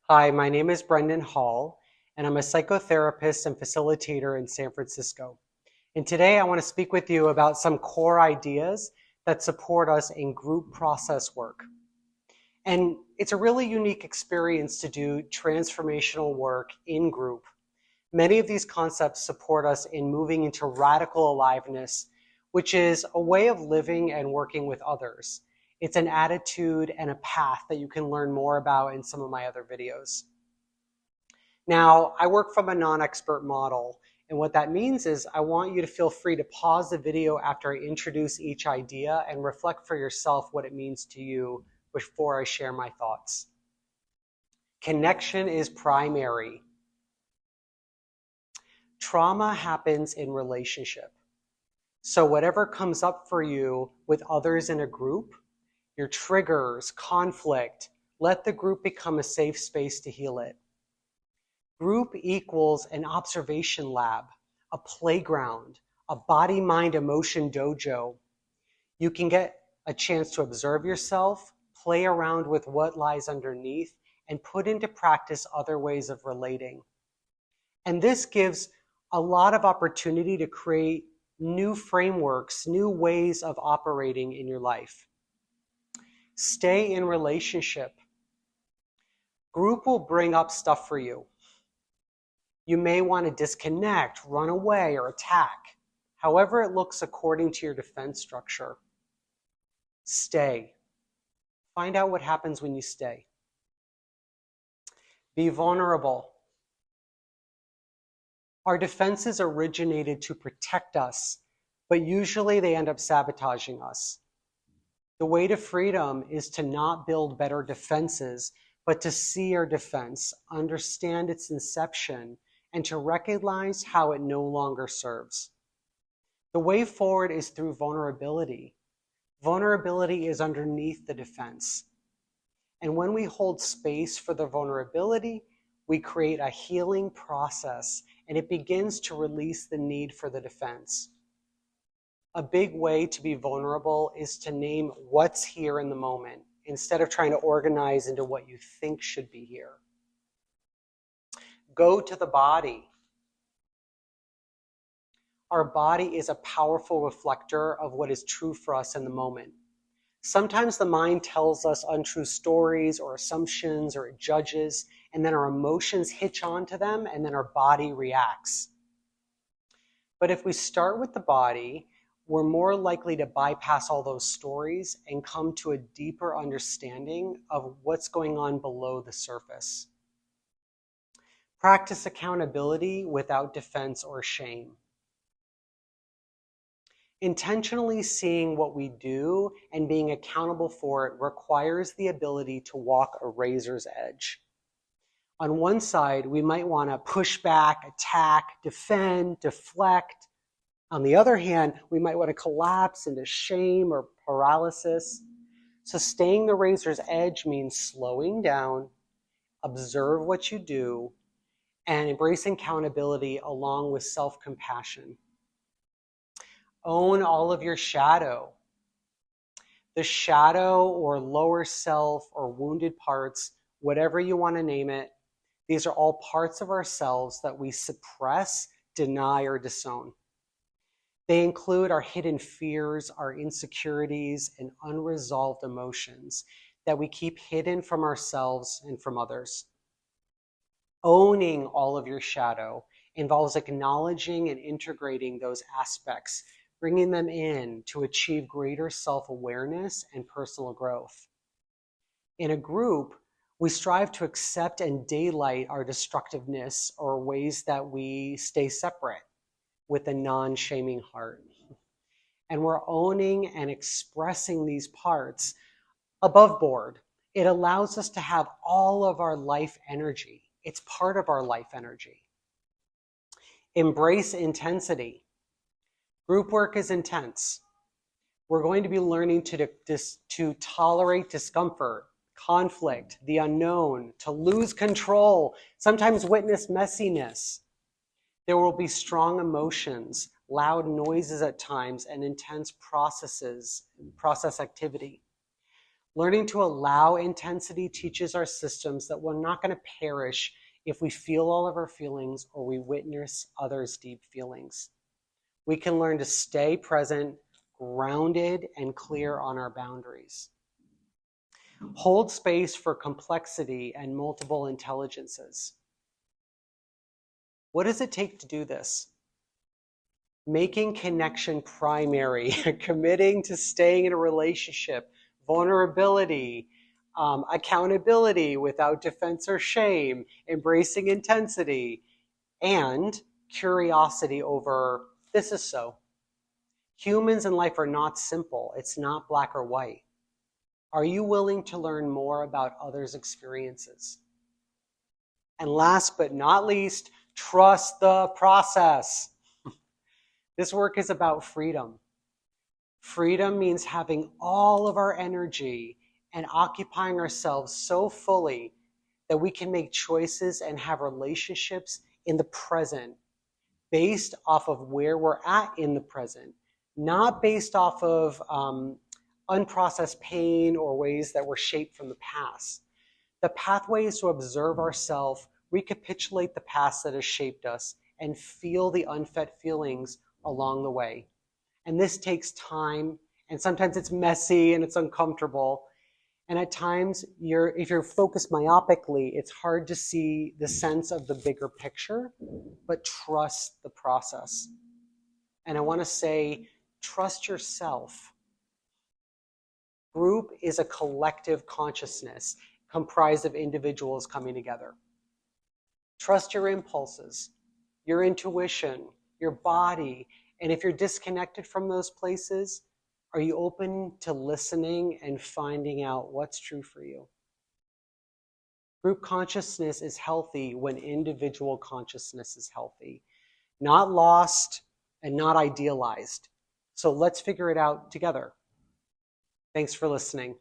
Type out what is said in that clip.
Hi, my name is Brendan Hall, and I'm a psychotherapist and facilitator in San Francisco. And today I want to speak with you about some core ideas that support us in group process work. And it's a really unique experience to do transformational work in group. Many of these concepts support us in moving into radical aliveness, which is a way of living and working with others. It's an attitude and a path that you can learn more about in some of my other videos. Now, I work from a non-expert model, and what that means is I want you to feel free to pause the video after I introduce each idea and reflect for yourself what it means to you before I share my thoughts. Connection is primary. Trauma happens in relationship. So whatever comes up for you with others in a group, your triggers, conflict, let the group become a safe space to heal it. Group equals an observation lab, a playground, a body, mind, emotion dojo. You can get a chance to observe yourself, play around with what lies underneath, and put into practice other ways of relating. And this gives a lot of opportunity to create new frameworks, new ways of operating in your life. Stay in relationship. Group will bring up stuff for you. You may want to disconnect, run away, or attack, however it looks according to your defense structure. Stay. Find out what happens when you stay. Be vulnerable. Our defenses originated to protect us, but usually they end up sabotaging us. The way to freedom is to not build better defenses, but to see our defense, understand its inception, and to recognize how it no longer serves. The way forward is through vulnerability. Vulnerability is underneath the defense. And when we hold space for the vulnerability, we create a healing process, and it begins to release the need for the defense. A big way to be vulnerable is to name what's here in the moment, instead of trying to organize into what you think should be here. Go to the body. Our body is a powerful reflector of what is true for us in the moment. Sometimes the mind tells us untrue stories or assumptions, or it judges, and then our emotions hitch onto them, and then our body reacts. But if we start with the body, we're more likely to bypass all those stories and come to a deeper understanding of what's going on below the surface. Practice accountability without defense or shame. Intentionally seeing what we do and being accountable for it requires the ability to walk a razor's edge. On one side, we might want to push back, attack, defend, deflect. On the other hand, we might want to collapse into shame or paralysis. So staying the razor's edge means slowing down, observe what you do, and embracing accountability along with self-compassion. Own all of your shadow. The shadow or lower self or wounded parts, whatever you want to name it, these are all parts of ourselves that we suppress, deny, or disown. They include our hidden fears, our insecurities, and unresolved emotions that we keep hidden from ourselves and from others. Owning all of your shadow involves acknowledging and integrating those aspects, bringing them in to achieve greater self-awareness and personal growth. In a group, we strive to accept and daylight our destructiveness or ways that we stay separate with a non-shaming heart. And we're owning and expressing these parts above board. It allows us to have all of our life energy. It's part of our life energy. Embrace intensity. Group work is intense. We're going to be learning to tolerate discomfort, conflict, the unknown, to lose control, sometimes witness messiness. There will be strong emotions, loud noises at times, and intense process activity. Learning to allow intensity teaches our systems that we're not going to perish if we feel all of our feelings or we witness others' deep feelings. We can learn to stay present, grounded, and clear on our boundaries. Hold space for complexity and multiple intelligences. What does it take to do this? Making connection primary, committing to staying in a relationship, vulnerability, accountability without defense or shame, embracing intensity, and curiosity over this is so. Humans in life are not simple. It's not black or white. Are you willing to learn more about others' experiences? And last but not least, trust the process. This work is about freedom. Freedom means having all of our energy and occupying ourselves so fully that we can make choices and have relationships in the present based off of where we're at in the present, not based off of unprocessed pain or ways that were shaped from the past. The pathway is to observe ourselves, recapitulate the past that has shaped us, and feel the unfed feelings along the way. And this takes time, and sometimes it's messy and it's uncomfortable. And at times, if you're focused myopically, it's hard to see the sense of the bigger picture, but trust the process. And I want to say, trust yourself. Group is a collective consciousness comprised of individuals coming together. Trust your impulses, your intuition, your body, and if you're disconnected from those places, are you open to listening and finding out what's true for you? Group consciousness is healthy when individual consciousness is healthy, not lost and not idealized. So let's figure it out together. Thanks for listening.